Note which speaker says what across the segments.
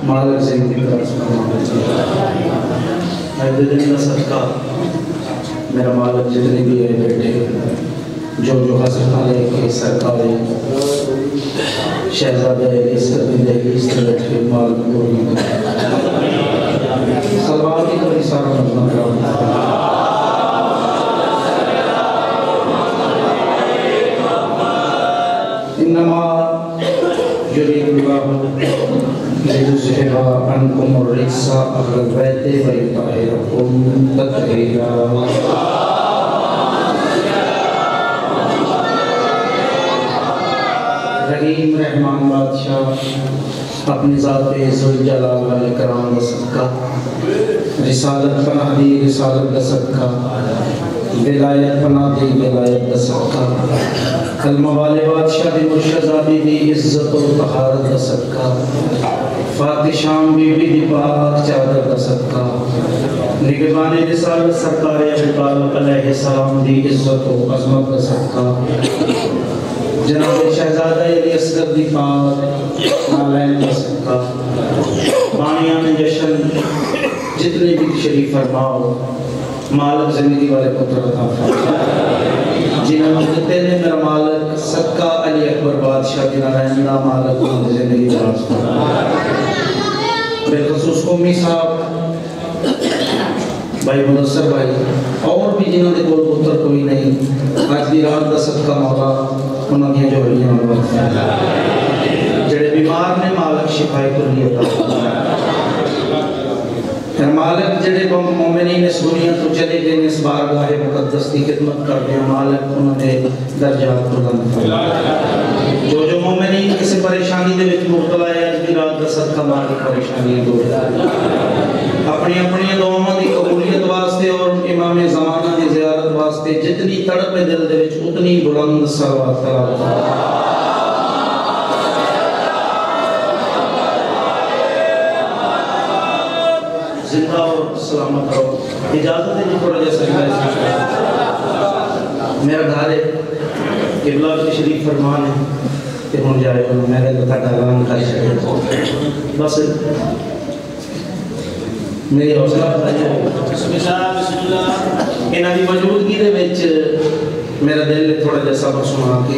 Speaker 1: मालिक जिंदगी का दिन का सदका मेरा मालिक जितने भी है बेटे जो जो हासिल लेके सरकार शहजादे इस जिंदगी इस तरह के मालिक पूरी सलवार की कोई सारा मतलब इन्नमा युरीदुल्लाहु लियुज़हिबा अन्कुम अर्रिज्सा अहलल बैति व युतहिरकुम तत्हीरा। रहीम रहमान बादशाह अपनी ज़ात-ए ज़ुल जलाल वल इकराम व सदका रिसालत पनाह दी रिसालत दा सदका विलायत पनाह दी विलायत दा सदका कलमा वाले बादशाह दी मुर्शदादी दी इज्जत और तहारत दा सदका फातिशाम बीबी दी पाक चादर दा सदका निगहबाने रिसालत सरकार अबू तालिब अलैहिस्सलाम दी इज्जत और अज़मत दा सदका जनाब शहजादा अली असगर दी पाक नालैन दा सदका बानियां में जश्न जितने भी शरीफ फरमाओ मालिक जिंदगी वाले पुत्र अता फरमा जिन्होंने दिते ने मेरा मालिक सदका अली अकबर बादशाह की नारायणदा मालिक उनकी जिंदगी दराज फरमा बिलखुसूस कौमी साहब भाई मुदस्सर भाई और भी जिन्होंने कोल पुत्र कोई नहीं आज की रात का सदका मौला उन्होंने जोड़ियां जेड़े बीमार ने मालिक शिफाई कर लिया था मालिक जेड़े मोमिनीन इस दुनिया तो चले गए इस बारगाह मुकद्दस की खिदमत कर रहे मालिक उन्होंने दर्जात बुलंद फरमाए जो जो मोमिनीन किसी परेशानी दे विच मुब्तला है आज भी रात का सदका मालिक परेशानियां दूर अपनी अपनी दुआओं की कबूलियत वास्ते और इमाम ज़माना की ज़ियारत वास्ते जितनी तड़प है दिल दे विच उतनी बुलंद सलवात जिंदा और सलामत रहो। इजाजत है जी थोड़ा जैसा मेरा घर है किबला के शरीफ फरमान है कि हम जाए मेरे बता डालान कर छड़े बस मेरी हौसला बताइए बिस्मिल्लाह बिस्मिल्लाह इन्हां दी मौजूदगी दे विच मेरा दिल थोड़ा जैसा सबक सुना के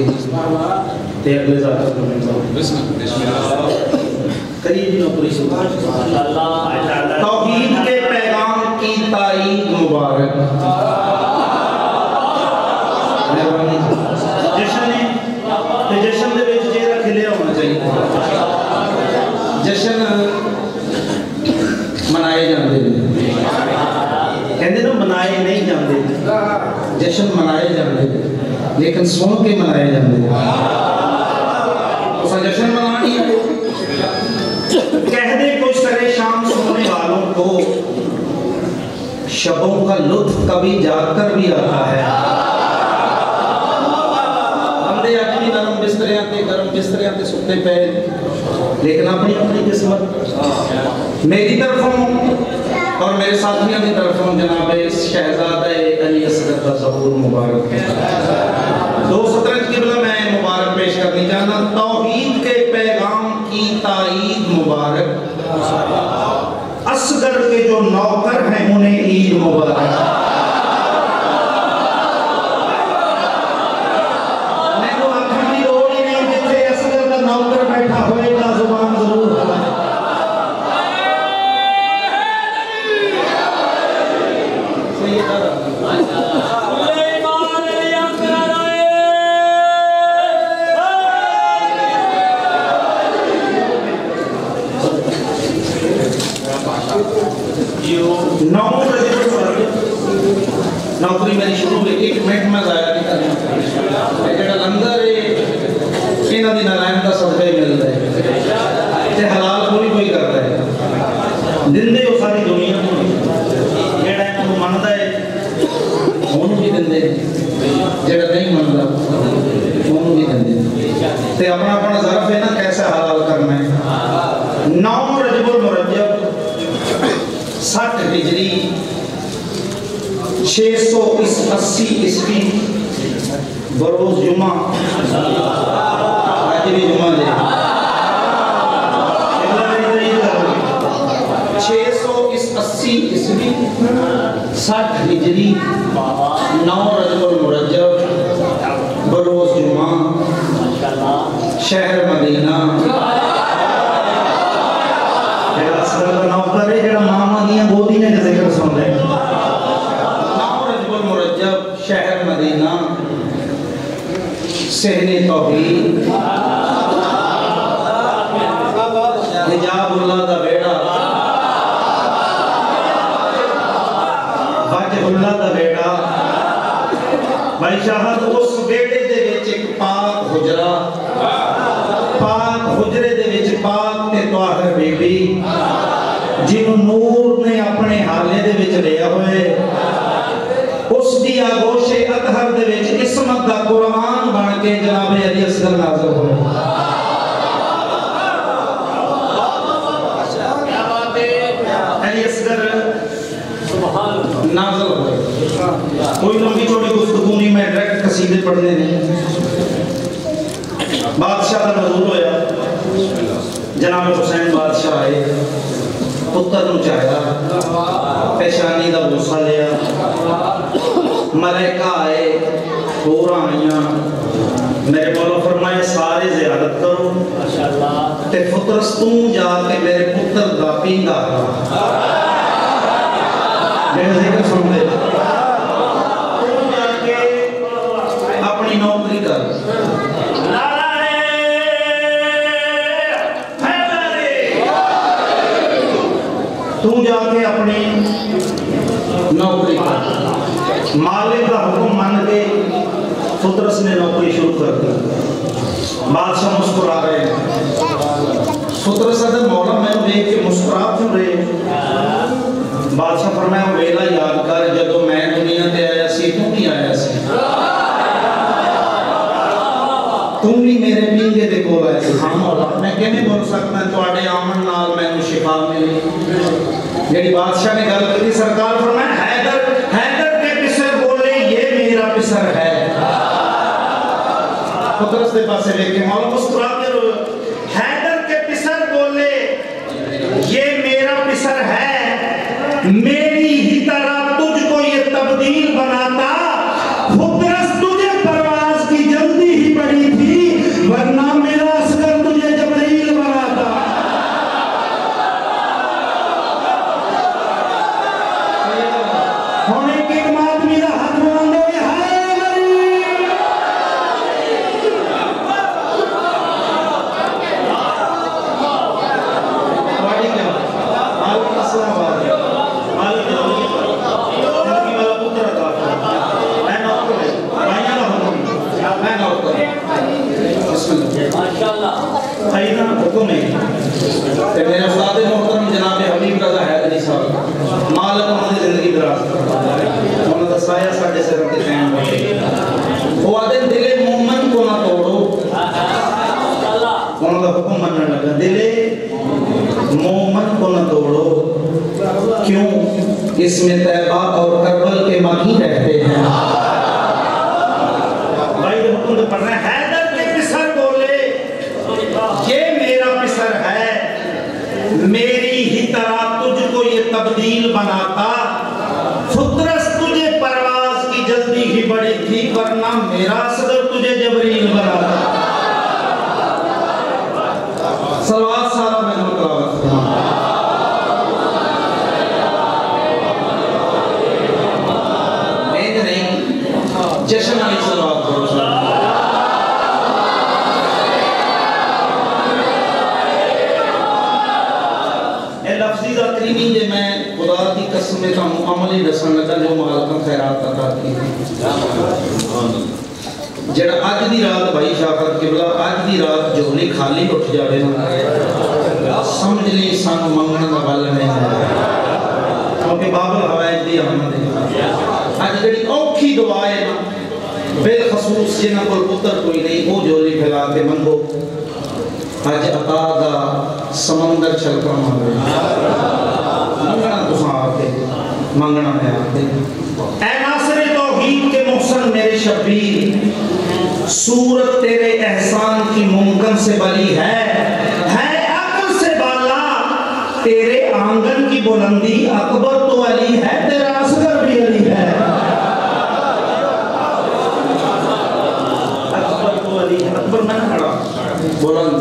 Speaker 1: ते अगले ज़ात को बिस्मिल्लाह करिए जी नौकरी सुभान अल्लाह तौहीद के पैगाम की ताईद मुबारक जश्न है ते जश्न दे विच चेहरा खिलिया होना चाहिए जश्न मनाए जाते कहते ना मनाए नहीं जाते जश्न मनाए जाते लेकिन सुन के मनाए जाते जश्न मनानी है कह दे कुछ करे शाम सोने वालों को शबों का लुत्फ कभी जाकर भी आता है बंदे अपनी नरम बिस्तरियां ते गर्म बिस्तरियां ते सुते पे लेकिन अपनी अपनी किस्मत मेरी तरफों और मेरे साथियों की तरफों जनाब शहजादा अली असगर का ज़हूर मुबारक दो सतरंज क़िबला मैं मुबारक पेश करनी चाहता तौहीद के पैगाम की ताईद मुबारक असगर के जो नौकर हैं उन्हें ईद मुबारक मैं तो आखिर की लोड़ ही नहीं जिथे असगर का नौकर बैठा होएगा जुबान जरूर नौकरी मेरी शुरू हुई 1 मिनट में जाया नहीं करना जेड़ा लंगर है इन्हां दी नारायण दा सदका ही मिलदा है ते हलाल पूरी कोई करदा है दिंदे वो सारी दुनिया को जेड़ा इन्हां मनदा है ओनू भी दिंदे जेड़ा नहीं मनदा ओनू भी दिंदे ते अपना अपना ज़र्फ है ना कैसे हलाल करना है 9 रजबुल मुरज्जब 60 हिजरी 680 ईस्वी बरोज जुमा आज भी जुमा दे 680 ईस्वी 60 हिजरी 9 रजब मुरज्जब बरोज जुमा शहर मदीना नौकर है जेड़ा मामा दियां गोदी ने जिक्र सुन ले 9 रजब मुरज्जब शहर मदीना सहने तौहीद हिजाबुल्लाह दा बेड़ा वजहुल्लाह दा बेड़ा भाई शाहद उस बेड़े दे विच एक पाक हुजरा हुजरे दे विच पाक ते तवाहिर बीबी जिन्हों नूर ने अपने हाले दे विच लिया होए उस दी आगोशे अतहर दे विच इस्मत दा कुरान बन के जनाब अली असगर नाज़िल होए। अली असगर नाज़िल होए। कोई लंबी चौड़ी गुफ्तगू नहीं, मैं डायरेक्ट कसीदे पढ़ने नहीं। बादशाह का नज़ूल होया, जनाब हुसैन बादशाह आए, पुत्र नूं चाहया, पेशानी दा बोसा लिया, मलाइका आए, होरां आईयां, मेरे मौला फरमाया सारे ज़ियारत करो ते पुत्रस तू जाके मेरे पुत्र दा पींदा मेरा जिक्र सुन ले, तू जाके अपनी नौकरी कर, तू जाके अपनी नौकरी कर। मालिक का हुक्म मान के पुत्रस ने नौकरी शुरू कर दी। बादशाह मुस्कुरा रहे, पुत्रस अदर मौला मैं देख के मुस्कुरा क्यों रहे? बादशाह फरमाया वेला याद कर जदों मैं दुनिया ते आया सी, तू भी आया सी, तू भी मेरे पींगे दे कोल आया सी। हाँ मौला, मैं किवें बोल सकदा तुहाडे आमन नाल मैनूं शिफा मिली। जेड़ी बादशाह ने गल की सरकार फरमाया हैदर हैदर के पिसर बोले ये मेरा पिसर है। पुत्रस के पासे लेके मौला मुस्कुरा के रो, हैदर के पिसर बोले ये मेरा पिसर है, मेरी ही तरह तुझको ये तब्दील बनाता, पुत्रस तुझे परवाज की जल्दी ही पड़ी थी, वरना मेरा असगर तुझे जबरील बनाता। होने के बाद मेरा हाथ मांगो ये हाय वाड़ी क्या मालिक इस्लामाबाद मालिक जिंदगी वाला पुत्र था, मैं नौकर भाइयों का हुक्म, मैं नौकर बिस्मिल्लाह माशाअल्लाह भाई ना हुक्म है ते मेरे उस्ताद मोहतरम जनाब हबीब रज़ा हैदरी साहब मालिक उन्होंने जिंदगी दराज उन्होंने दसाया साढ़े सिर ते कायम बैठे वो आदे दिले मोमन को ना तोड़ो, उन्होंने हुक्म मानने लगा दिले मोमन को ना तोड़ो, क्यों इसमें तैबा और करबल के माही रहते हैं। भाई हुक्म तो पढ़ रहे हैं, हैदर के पिसर बोले ये मेरा पिसर है, मेरी ही तरह तुझको ये तब्दील बनाता, फुतरस तुझे परवाज की जल्दी ही बड़ी थी, वरना मेरा सदर तुझे जबरील बनाता। सलवात सारा मैं तिलावत नहीं जश्न वाली सलवात करो। लफ्जी जाकरी नहीं जे मैं खुदा की कसम का अमली दसन लगा जो मालिक खैरात अता की जेड़ा अज दी रात भाई शाफत किबला अज दी रात झोली खाली उठ जावे ना समझ ली सन मंगण दा बल नहीं है, क्योंकि बाबल हवाइज दी आमद है। अज जेड़ी औखी दुआ है ना बेखसूस जिन्हां कोल पुत्र कोई नहीं वो झोली फैला के मंगो, अज अता दा समंदर छलका मांगे मंगना तुसां आके मंगना है आके। ऐ नासिर तौहीद के मुहसन मेरे शबीर सूरत तेरे एहसान की मुमकिन से बली है अक्ल से बाला तेरे आंगन की बुलंदी, अकबर तो अली है, तेरा असगर भी अली है। अकबर तो अली है, अकबर मैंने पढ़ा बुलंद,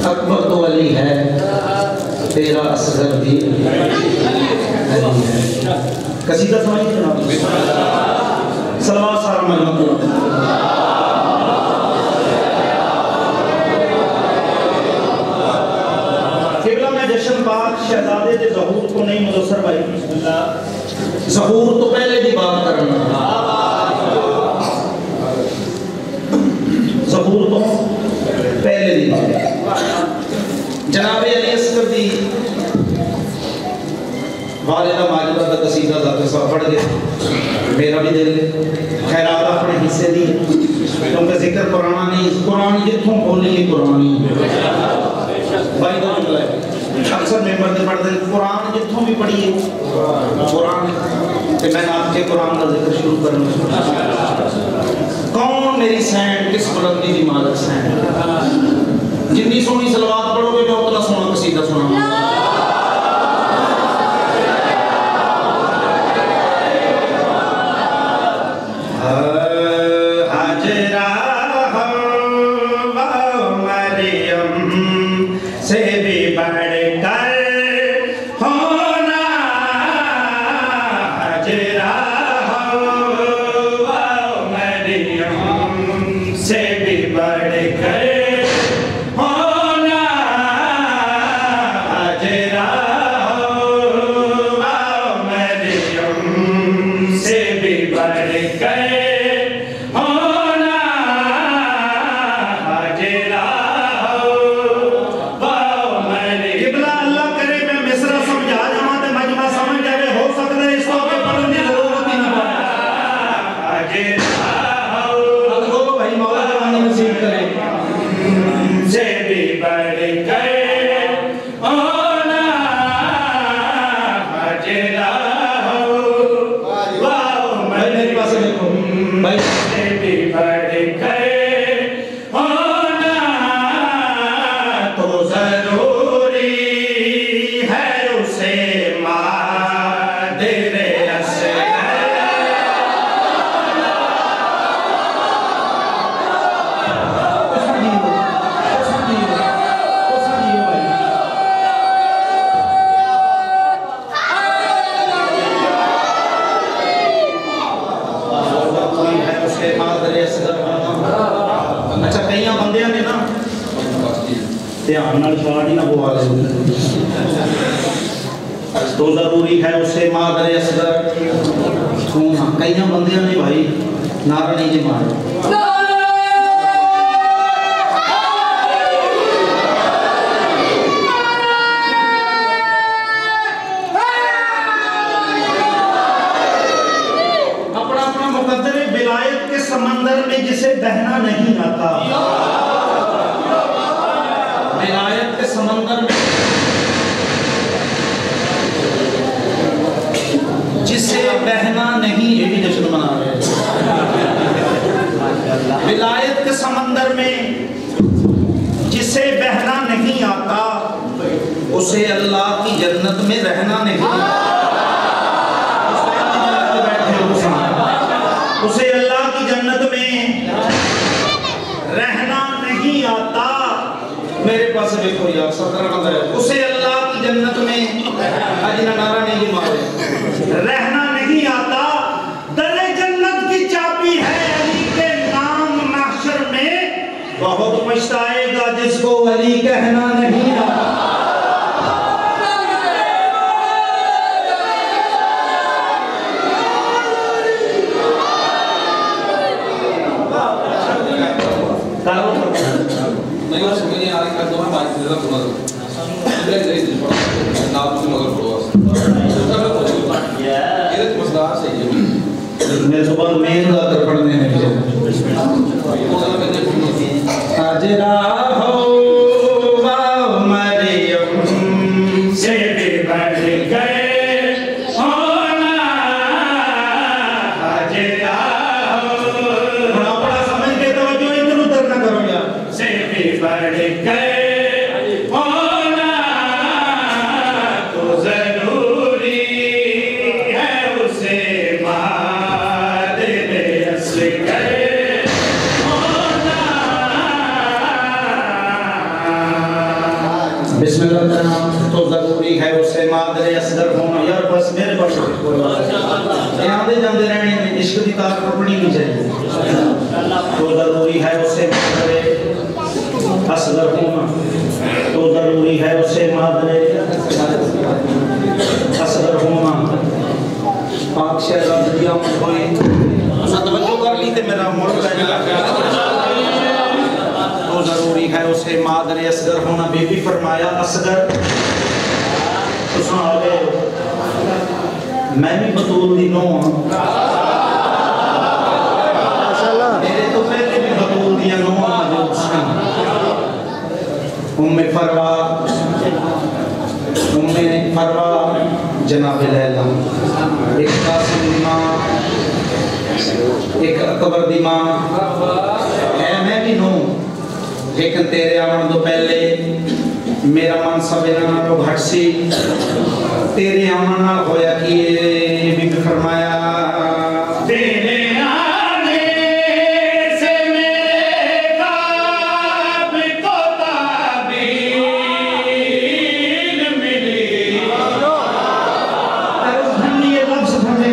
Speaker 1: अकबर तो अली है, तेरा असगर भी अली है। कसीदा समझिए जनाब, सलवात सलाम अलैकुम। किबला में जश्न पाक शहजादे दे ज़हूर को नहीं मुदस्सर भाई, ज़हूर तो पहले की बात करना, ज़हूर तो पहले की बात। जनाब अली असगर दी वालिदा माजिदा का कसीदा जाके सब पढ़ गए, मेरा भी दिल खैरात अपने हिस्से दी, क्योंकि जिक्र कुरान नहीं, कुरान जितों बोली कुरान भाई का जुमला है, अक्सर मेंबर ने पढ़ते कुरान जितों भी पढ़िए कुरान। तो मैं आपके कुरान का जिक्र शुरू करूँ। कौन मेरी सैन किस बुलंदी की मालक सैन, जितनी सोहनी सलवात पढ़ोगे मैं उतना सोहना कसीदा सुनाऊंगा। ध्यान नाल शाट ही ना पवा ले, तो जरूरी है उसे मादर असगर छूना। कई बंदे ने भाई नारा नहीं जी मारे, अपना अपना मुकद्दर विलायत के समंदर में जिसे बहना नहीं आता, विलायत के समंदर में जिसे बहना नहीं, ये भी जश्न मना रहे हैं। विलायत के समंदर में जिसे बहना नहीं आता, उसे अल्लाह की जन्नत में रहना नहीं आता। उसे अल्लाह की जन्नत में रहना नहीं आता। मेरे पास देखो यार 17 नंबर है, उसे अल्लाह की जन्नत में आज ना नारा नहीं मारे, रहना नहीं आता। दरे जन्नत की चाबी है अली के नाम, महशर में बहुत पछताएगा जिसको अली कहना नहीं आता। मेरे सुबह मेन कर पढ़ने हैं हाजिरा हो मरियम से भी बढ़ गए होना, हाजिरा हो बड़ा समझ के तवज्जो बढ़ गए होना तो जरूरी है उसे मादरे असगर होना। बिस्मिल्लाह तो जरूरी है उसे मादरे असगर होना। यार बस मेरे पास आते जाते रहने में इश्क की तार टूटनी नहीं चाहिए। तो जरूरी है उसे मादरे असगर होना, तो जरूरी है उसे मादरे असगर होना। पाक शहजादिया हुई तवज्जो कर ली थे मेरा मुल्क तो जरूरी है उसे मादरे असगर होना। बीबी फरमाया असगर तुसां आ गए, मैं भी बतूल दी नूं मेरे तो पहले भी बतूल दिया नूं मौजूद सन। उम्मे फरवा जनाब लैला, एक कासिम दी मां, एक अकबर दी मां है। मैं भी नूं, लेकिन तेरे आवन तो पहले मेरा मन सब इन्हां नालों घट सी। तेरे आवन नाल होया कि भी फरमाया तेरे आने से मेरे ख्वाब को ताबीर मिली। ये लफ्ज़ भंडे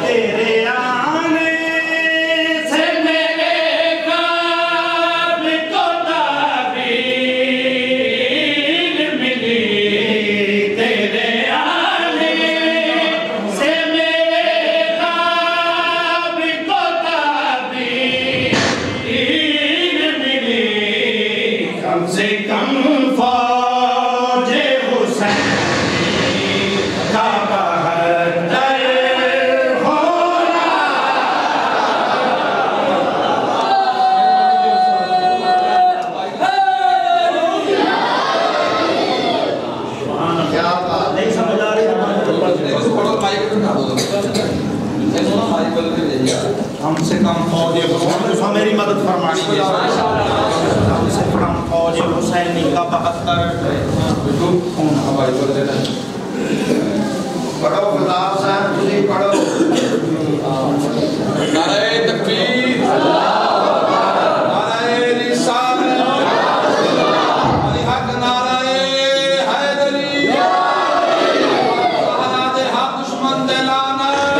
Speaker 1: तेरे आने से मेरे ख्वाब को ताबीर मिली। तेरे आने से मेरे ख्वाब को ताबीर मिली। कम से कम फौजे हुसैनी का बहत्तर होना। नहीं समझ आ रही हमसे कम फौजे हुसैनी, मेरी मदद फरमानी है। हमसे कम फौजे हुसैनी का 72
Speaker 2: पढ़ो गुलाब साहब, तुझे पढ़ो। नारे तकबीर, नारे रिसालत, अली हक, नारे हैदरी, शहादे हक दुश्मन दे लानत,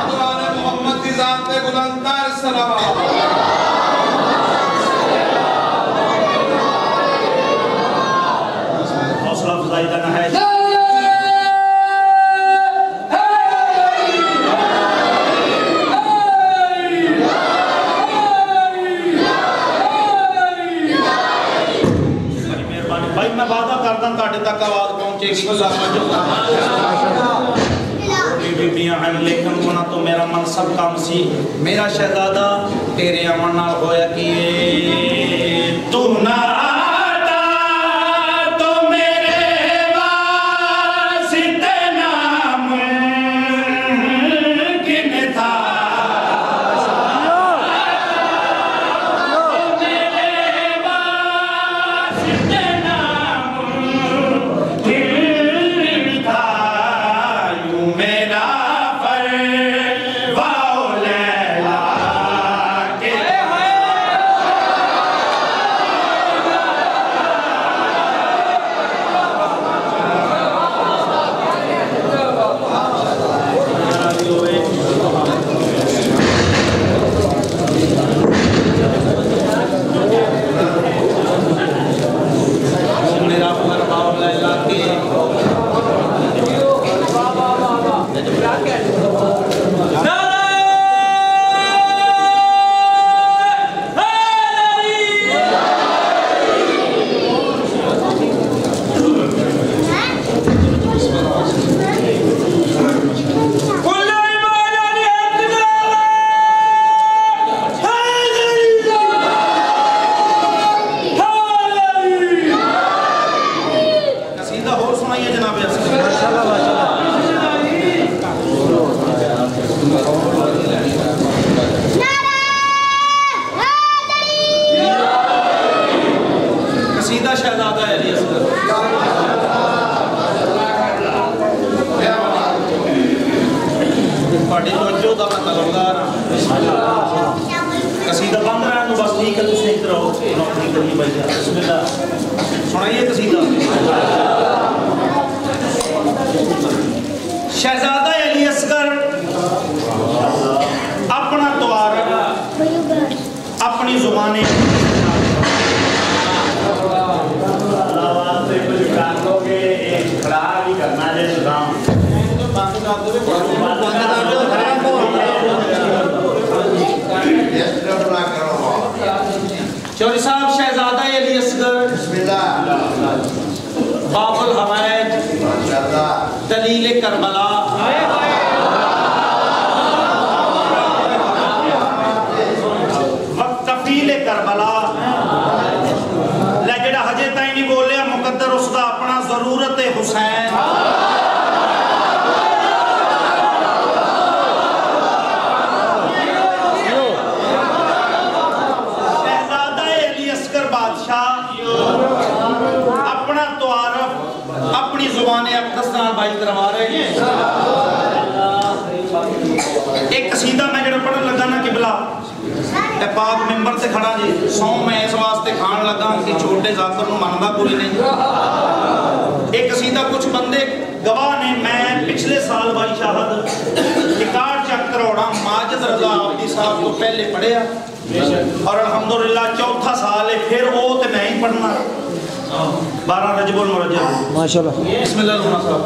Speaker 2: अदवान मोहम्मद की जात पे बुलंदतर सलावत।
Speaker 1: हौसला अफजाई करना है। भाई मैं वादा करदा तुहाडे तक आवाज पहुंचेगी। बीबियां हैं लेकिन उन्हां तो मेरा मन सब कम सी। मेरा शहजादा तेरे आवन नाल होया कि तू ना आता तो मेरे वास्ते नामुमकिन था।
Speaker 2: Hey!
Speaker 3: ਉਹਦਾ ਮੈਂ ਤਲਬਦਾਰ ਹਾਂ। कसीदा बंद रहा तो बस ठीक है, तुम एक रहो नौकरी करिए भाई। बिस्मिल्लाह सुनाइए कसीदा। शहजादा अली असगर अपना द्वार अपनी जुबाने चौधरी साहब शहजादा अली असगर बाबुल हवायज दलील करबला वक्तफील करबला जेड़ा हजे ताई नहीं बोलिया मुकद्दर उसका अपना जरूरत हुसैन अपना तुआरफ अपनी जुबान अक़दस नाल भाई करवा रहे हैं। एक कसीदा मैं जो पढ़न लगा ना किबला पाक मेंबर से खड़ा जी सौ मैं इस वास्ते खान लगा कि छोटे जाकर मनदा कोई नहीं। एक कसीदा कुछ बंदे गवाह ने मैं पिछले साल भाई शाहद 61 करोड़ा माजिद रजा आबदी साहब को पहले पढ़िया और अल्हम्दुलिल्लाह चौथा साल है फिर वो तो मैं ही पढ़ना 12 रजबुल मुरज्जब माशाल्लाह। बिस्मिल्लाह साहब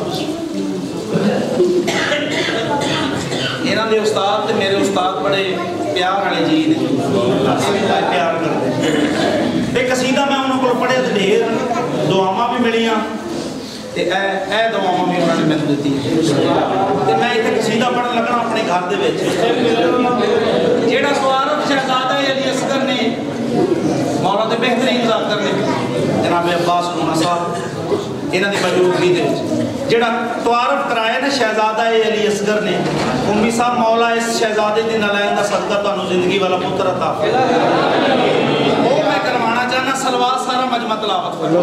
Speaker 3: इन्हां दे उस्ताद ते मेरे उस्ताद बड़े प्यार वाले जी ने प्यार करते। एक कसीदा मैं उन्होंने को पढ़िया तो ढेर दुआवां भी मिलियां ते ए दुआवां भी उन्होंने मैनूं दित्ती ते मैं इत्थे कसीदा पढ़न लगना अपने घर दे विच जेड़ा सवारफ शहजादा अली असगर ने मौला दे बेहतरीन ज़ाकर ने जनाब अब्बास लूना साहब इन्हां दी मौजूदगी दे विच जेड़ा तवारफ कराया ना शहजादा अली असगर ने उम्मी साहब मौला इस शहजादे दी नलैन दा सदका तुहानूं जिंदगी वाला पुत्र अता वो मैं करवाना चाहना सलवात सारा मजमा तिलावत करो।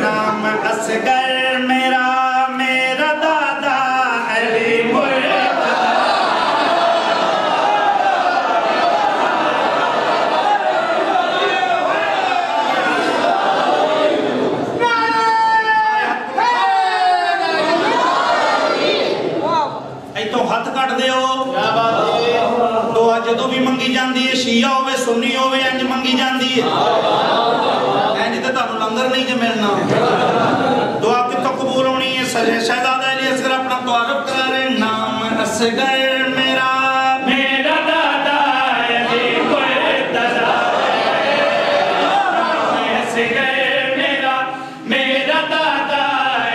Speaker 3: नाम असगर मेरा मेरा दादा अली जो भी मंगी जाती है शिया हो सुन्नी हो इंज मंगी जाती है इंज तो तुहानूं लंगर नहीं जो मिलना दुआ कितों कबूल होनी है। शहजादा अली असगर अपना तवारफ करा रहे नाम असगर मेरा मेरा दादा अली मुर्तज़ा असगर मेरा मेरा दादा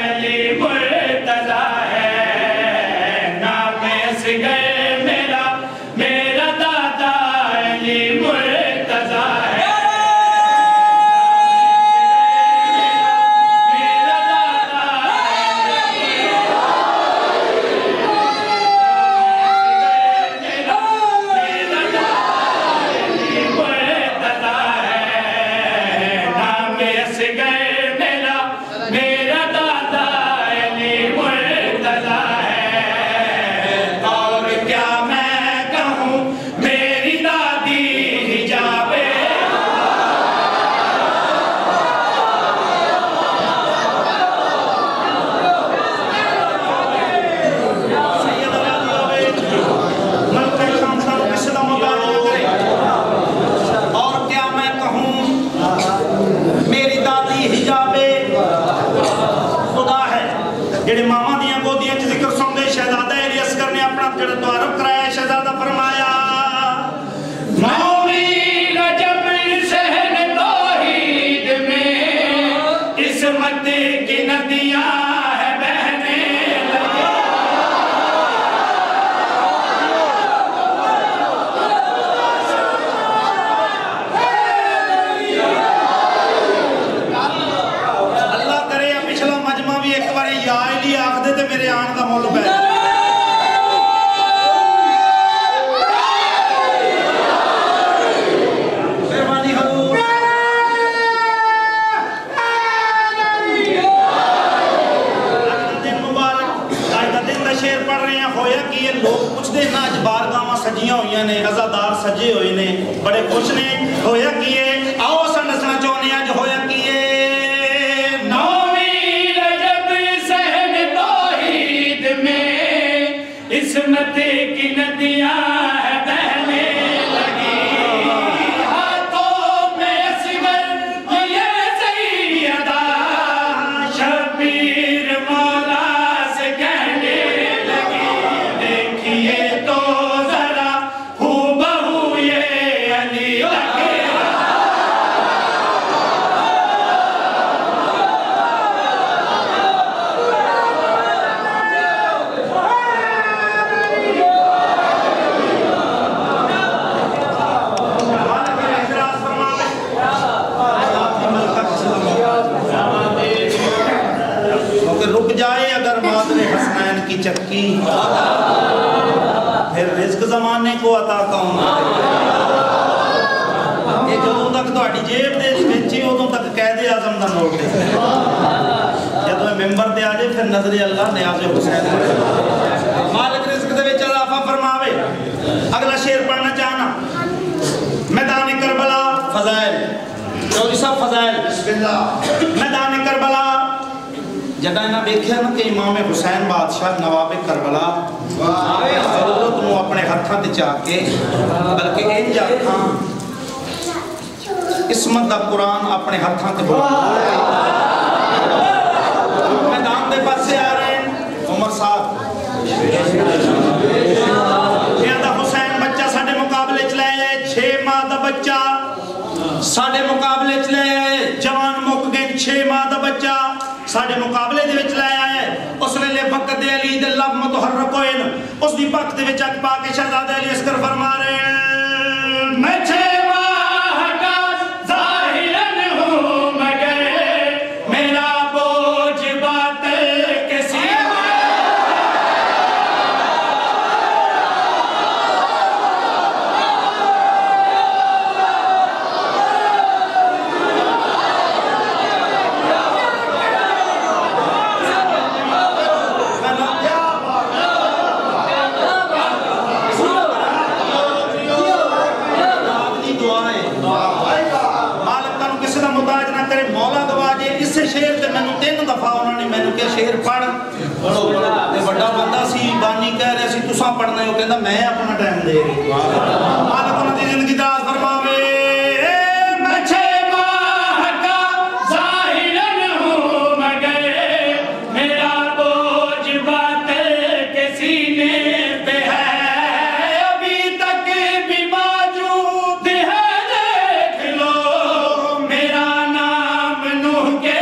Speaker 3: अली मुर्तज़ा है नाम असगर जेडे मामा दियां गोदियां च जिक्र सुनते शहजादा अली असगर ने अपना जेड़ा तवारफ कराया शहजादा फरमाया मौली रजब सहन तौहीद में इस्मत की नदियां है बहने लगे। अल्लाह करे पिछला मजमा भी एक बार या अली आखदे ते मेरे आन का मुल पै मेहरबानी हजूर दे ना अज बारगावां सजियां हुई ने, अज़ादार सजे हुए ने, बड़े खुश ने। होया की है, आओ असां दसना चाहुंदे अज होया की है।
Speaker 4: किस्मत की नदियां बहने लगी, हाथों में असगर ये सैयदा शबीर मौला से कहने लगी, देखिए तो जरा हूबहू ये अली लगे।
Speaker 3: रुक जाए अगर मादरे हसनैन की चक्की, फिर रिस्क जमाने को अता कौन ये जदों तक तुहाडी जेब दे विच उदों तक कैदे आजम दा नोट है, जदों मेंबर ते आ जाए फिर नजरे अल्लाह न्याज़े हुसैन। मालिक रिस्क दे विच इजाफा फरमावे। अगला शेर पढ़ना चाहना, मैदान करबला फजाइल। चौधरी साहब फजाइल बिस्मिल्लाह। मैदान करबला जदा इन्हें देखा ना कि इमाम हुसैन बादशाह नवाब करबला जरूरत को अपने हाथों से चाके, बल्कि इंज आखा किस्मत का कुरान अपने हाथों से बोल। मैदान के पासे आ रहे हैं उमर साहब, हुसैन बच्चा साडे मुकाबले च ले आए, 6 माह का बच्चा साडे मुकाबले च ले आए। जवान मुक गए, 6 माह का बच्चा साडे मुकाबले दे विच ले आए। उस वेले वक्त दे अली दे लब मुतहर्रक होए, उस दी पक दे विच अग पा के शहजादा अली अस्कर फरमा रहे हैं, मैं 6 माह का ज़ाहिरन हूं मगर मेरा बोझ बात के सीने। शेर ते मैनू 3 दफा उन्होंने मैनू क्या शेर पढ़ ते बड़ा बंदा सी, बानी कह रहा सी तुसा पढ़ना, वो कहंदा मैं अपना टाइम दे रही। मालिक उन्हां दी जिंदगी दास फरमावे, मैं 6 माह का ज़ाहिरन हूं मगर मेरा बोझ बात के सीने पे है, अभी तक भी मौजूद है देख लो मेरा नाम नूह के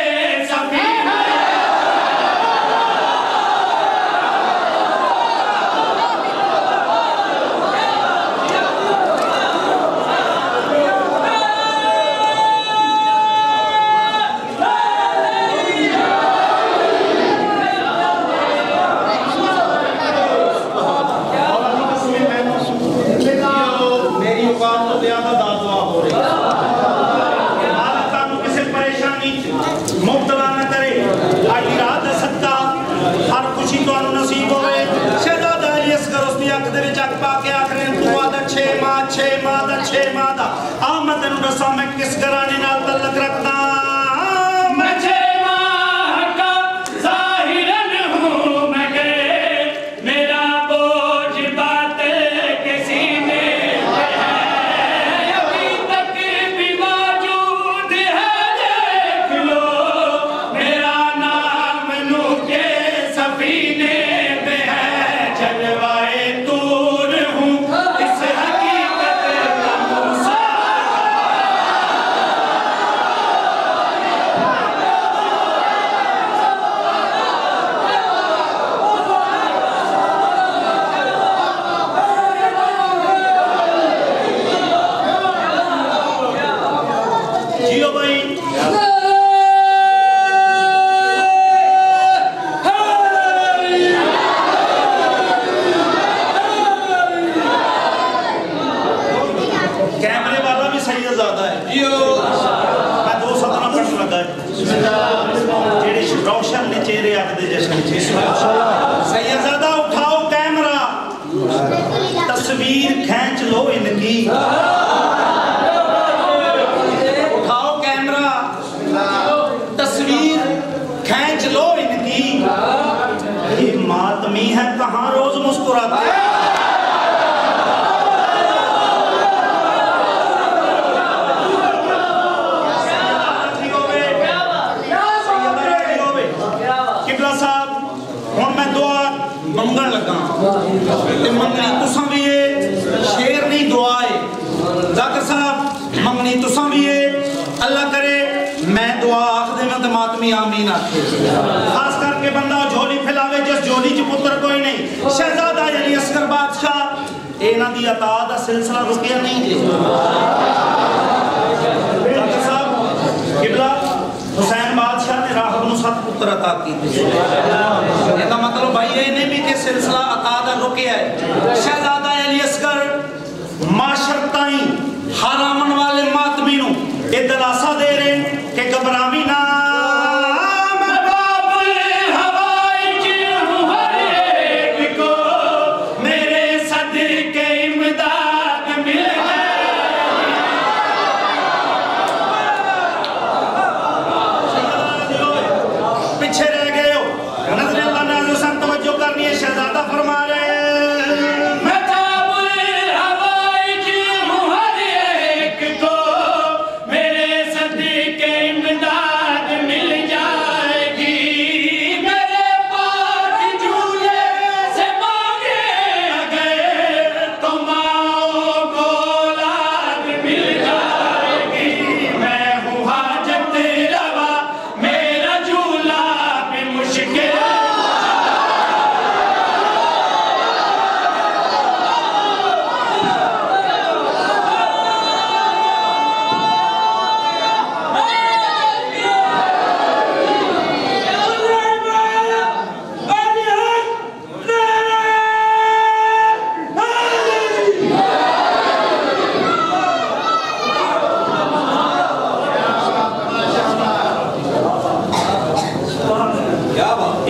Speaker 3: मैं किस घराने नाल तल्लक रखदा, मैं 6 माह का ज़ाहिरन हूं मगर मेरा बोझ बात के सीने पे है, अभी तक भी मौजूद है देख लो मेरा नाम नूह के सफीने पे है, जलवाए तूर हूं इस हकीकत का मूसा। रोशन ने चेहरे आखदे जश्न सैयदजादा उठाओ कैमरा। उठाओ कैमरा, तस्वीर खींच लो इनकी। ये मातमी है, कहाँ रोज मुस्कुराते हैं। मंगन लगा मंगनी तुसा भी है, शेर नहीं दुआ है। जाकर साहब मंगनी तुसा भी है, अल्लाह करे मैं दुआ आख देवां ते मातमी आमीन आखे। खास करके बंदा झोली फैलावे जिस झोली च पुत्र कोई नहीं। शहजादा अली असगर बादशाह इन्हां दी अता दा सिलसिला रुकिया नहीं जे। जाकर साहब किबला हुसैन बादशाह ने राहब नूं 7 पुत्र अता कीते। इसका मतलब भाई ये नहीं भी कि सिलसिला अता दा रुकिया है। शहजादा अली असगर माशर ताई हरामन वाले मातमी नूं ये दिलासा दे रहे कि घबरावी ना, शहजादा फरमा रहे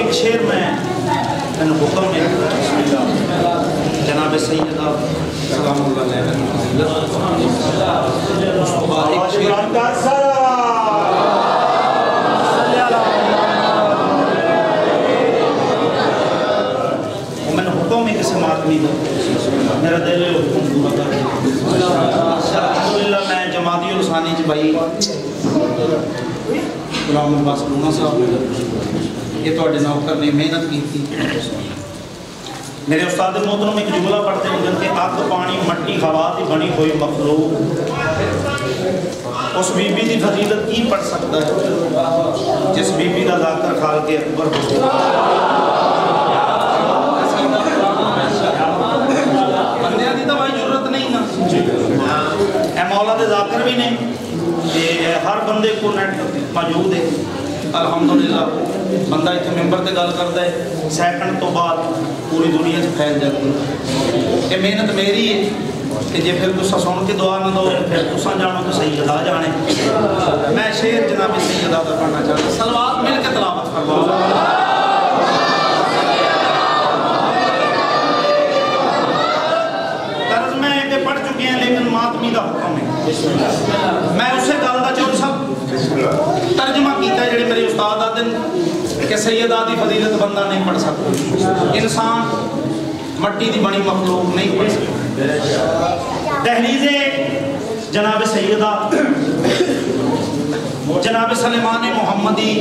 Speaker 3: एक शेर में मैंने हुक्म में जनाब सैयदा मैंने हुक्म में किसी मातमी का मेरा दिल हुक्म पूरा कर अल्हम्दुलिल्लाह। मैं जमाती उलसानी च भाई गुलाम अब्बास लूना साहब ये तो नौकर ने मेहनत की थी। मेरे उस्ताद मोहतरम एक जुमला पढ़ते हैं कि अग पानी मट्टी हवा की बनी हुई मखलूक उस बीबी की फजीलत की पढ़ सकता है जिस बीबी का जाकर खाल के अकबर हो। बंदियां की तो भाई जरूरत नहीं ना, ए मौला दे जाकर भी नहीं, हर बंदे को नेट मौजूद है अल्हम्दुलिल्लाह। बंदा इतने मैंबर से गल करता है सैकंड तो बाद पूरी दुनिया से फैल जाती है। ये मेहनत मेरी है कि जे फिर तुसा सुन के दुआ ना दो फिर तुसा जानो तो सैयदा जाने। मैं शेर जनाब सैयदा का पढ़ना चाहता, सलवात मिल के तलावत करवाओ। कर्ज में ये पढ़ चुके हैं लेकिन मातमी का हुक्म है। मैं उसे गल का चौर सब तर्जमा किया जेडे मेरे उस्ताद आते कि सैयदा दी फजीलत बंदा नहीं पढ़ सकता, इंसान मट्टी की बनी मखलूक नहीं पढ़ सकता। दहलीज़े जनाब सैयदा जनाब सलेमान मोहम्मदी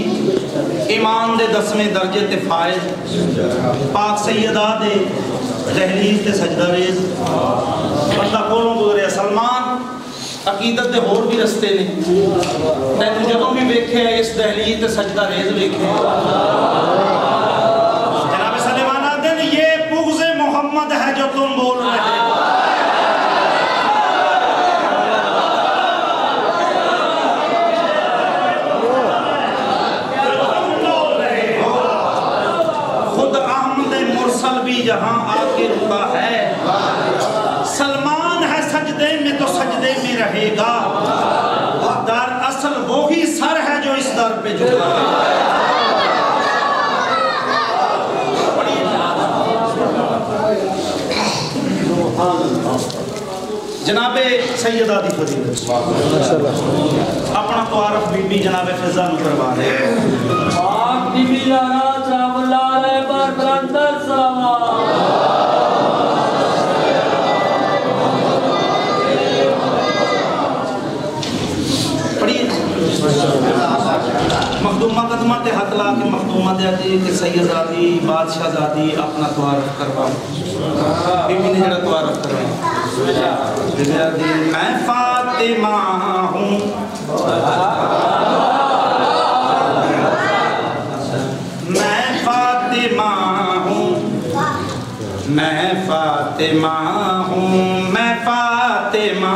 Speaker 3: ईमान दे 10वें दर्जे ते फायज पाक सैयदा दे दहलीज़ ते सजदा रेज़ बंदा कोलों गुजरे। सलमान अकीदत के होर भी रस्ते ने, तैनूं जदों भी वेखे इस दहलीज़ ते सजदा रेज़ वेखे। जनाब सलेमान आते हैं ये पुग़्ज़े मोहम्मद है जो तुम बोल रहे हो। खुद अहमद मुरसल भी जहां आके रुका है, सलमान है सजदे में तो सजदे में रहेगा। दर असल वो ही सर है जो इस दर पे झुका है। जनाबे सैयदा दी फजीलत अपना तारफ बीबी जनाबे फिजा नु करवा दे
Speaker 4: पाक बीबी लाना चावला रे पर बरंतर सलावत
Speaker 3: पढ़िए मखदूमा कदमा ते हाथ ला के मखदूमा दे आती कि सैयदादी बादशाहजादी अपना तारफ करवा बीबी ने जरा तारफ करवा मैं फातिमा हूँ मैं फातिमा हूँ मैं फातिमा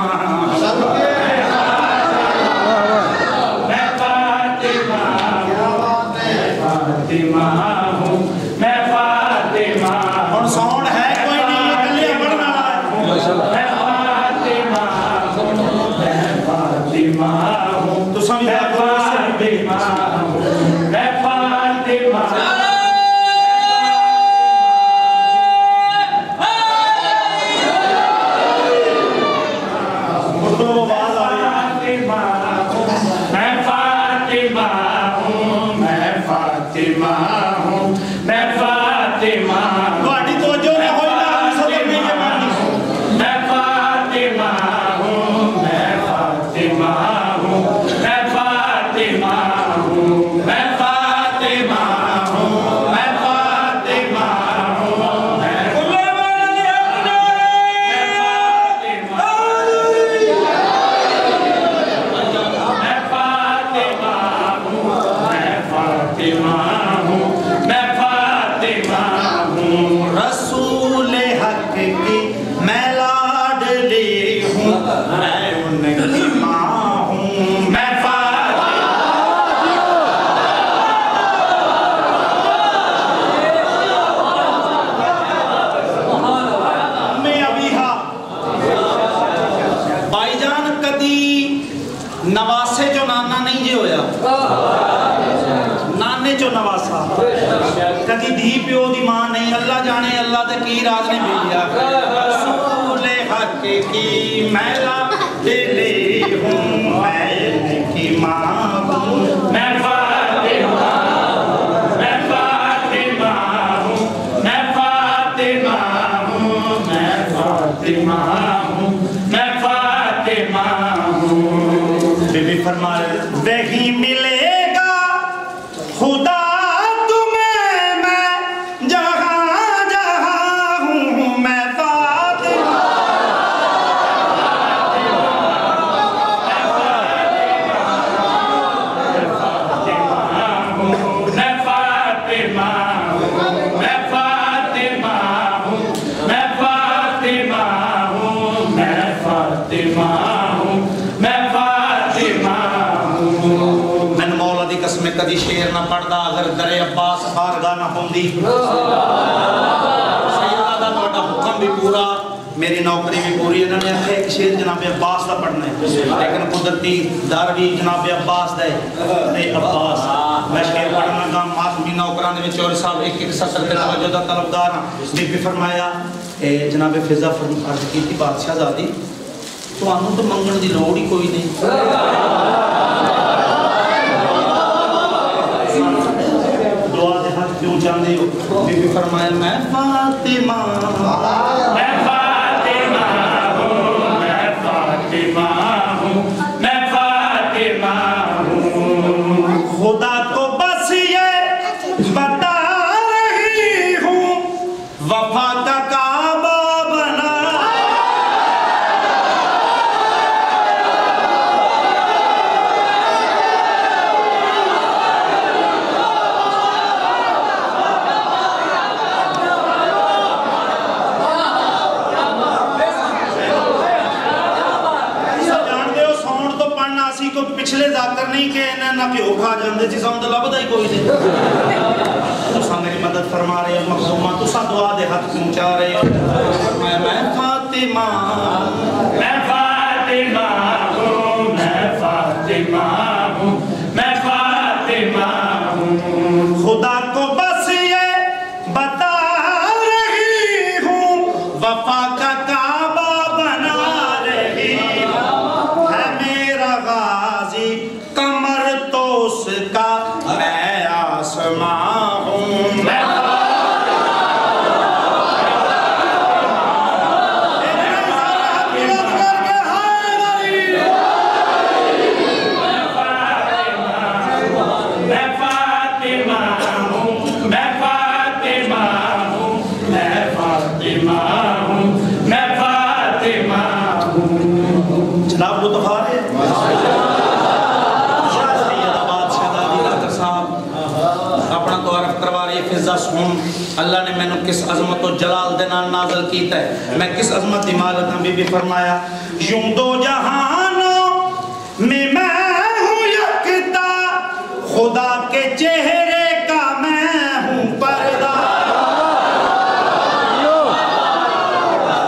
Speaker 3: हूँ मैं फातिमा और साउंड है कोई नहीं अगले बढ़ना तो समझ नवासे जो नाना नहीं जे होया नाने जो नवासा कदी धी प्यो दी मां नहीं अल्लाह जाने अल्लाह दे की राज ने भेजा रसूल हक की मैला दिले हूं मैं की मां हूं मैं फातिमा मैं फातिमा हूं मैं फातिमा हूं मैं फातिमा हूं मैं फातिमा हूं बीबी फरमाए वही मिलेगा खुदा तुम्हें मैं जहां जहां हूं मैं फातिमा मैं फातिमा मैं फातिमा हूं मैं फातिमा हूं मैं फातिमा हूं मैं मैंने मौला दी कसम कदी शेर ना पढ़दा अगर दरे अब्बास बारगाह ना होंदी सैयदा दा ਤੁਹਾਡਾ हुक्म भी पूरा मेरी नौकरी भी पूरी इन्होंने आखे एक शेर जनाबे अब्बास का पढ़ना है लेकिन कुदरती दर भी जनाबे अब्बास दा है ते अब्बास मैं शेर पढ़ना दा मासूमी नौकरां दे विच और साहब एक एक सत्र ते तवज्जो दा तलबदार बीबी फरमाया ए जनाबे फिजा अर्ज कीती बादशाहजादी ਤੁਹਾਨੂੰ ਤਾਂ ਮੰਗਣ ਦੀ ਲੋੜ ਹੀ ਕੋਈ ਨਹੀਂ ਦੁਆ ਦੇ ਹੱਥ ਕਿਉਂ ਚਾਹੁੰਦੇ ਹੋ ਬੀਬੀ ਫਰਮਾਇਆ ਮੈਂ ਫਾਤਿਮਾ ਮੈਂ ਫਾਤਿਮਾ ਹੂੰ ਮੈਂ ਫਾਤਿਮਾ ਹੂੰ मैं फातिमा हूँ खुदा को बस ये बता रही हूँ वफा का काबा बना को पिछले जाकर नहीं के ना प्यो खा जाते सी सानू लभदा ही कोई नहीं तुसा मेरी मदद फरमा रहे हो मखदूमा तुसा दुआ दे हाथ पहुंचा रहे हो मैं फातिमा मैं फातिमा हूं मैं फातिमा हूं मैं फातिमा हूं खुदा को बस ये बता रही हूं वफा का काबा बना रहे हूँ मैं अल्लाह ने मैंने किस अजमत और जलाल दे नाल नाज़िल कीता है मैं किस अजमत दी मालक हूं बीबी फरमाया यूं दो जहानों में मैं हूं यकता खुदा के चेहरे का मैं हूं पर्दा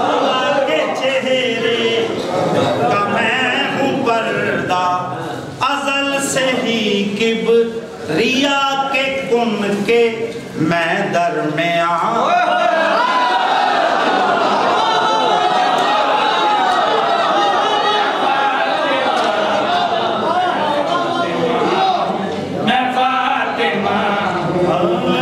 Speaker 3: खुदा के चेहरे का मैं हूं पर्दा अज़ल से ही किबरिया के कुन के मैं दरमियां मैं फातिमा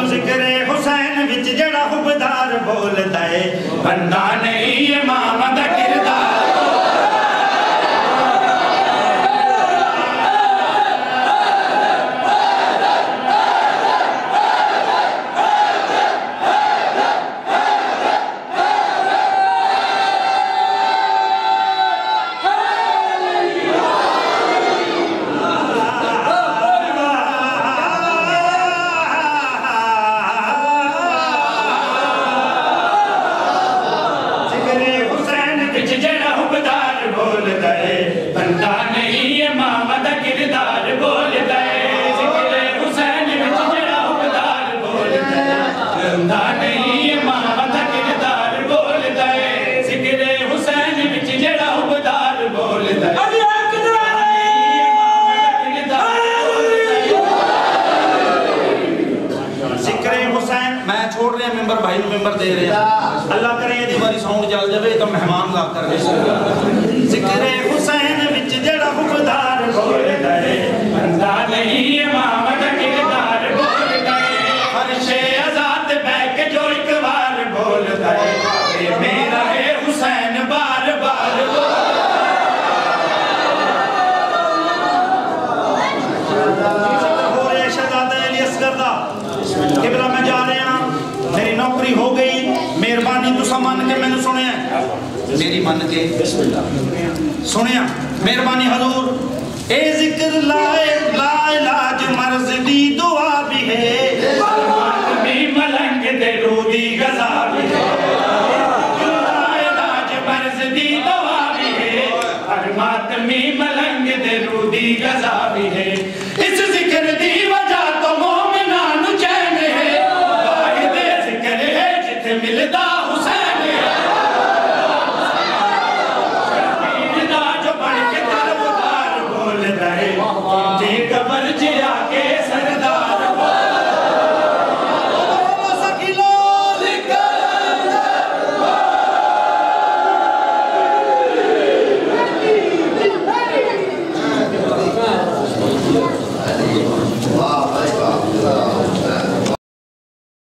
Speaker 3: ज़िक्रे हुसैन विच जड़ा हुबदार बोलदा है बंदा नहीं इमाम दा किरदार मेंबर दे रहे हैं अल्लाह करे ये दीवारी साउंड चल जावे तो मेहमान ला कर जिक्र हुसैन विच जड़ा हुबदार बोलदा है बंदा नहीं इमाम दा किरदार बोलदा है फर्शे आजाद बैठ के जो एक बार बोलदा है ये मेरा है हुसैन बार बार हो रे शहजादा अली असगर दा किबला मैं जा रहे हैं मेरी नौकरी हो गई मेहरबानी तुसा मन के मैंने सुनिया मेरी मन के सुनिया मेहरबानी हजूर ए जिक्र ला इलाज मर्ज दी दुआ भी है भी मलंग दे रूदी गजा भी है ला इलाज मर्ज दी दुआ भी है हर मातमी मलंग दे रूदी गजा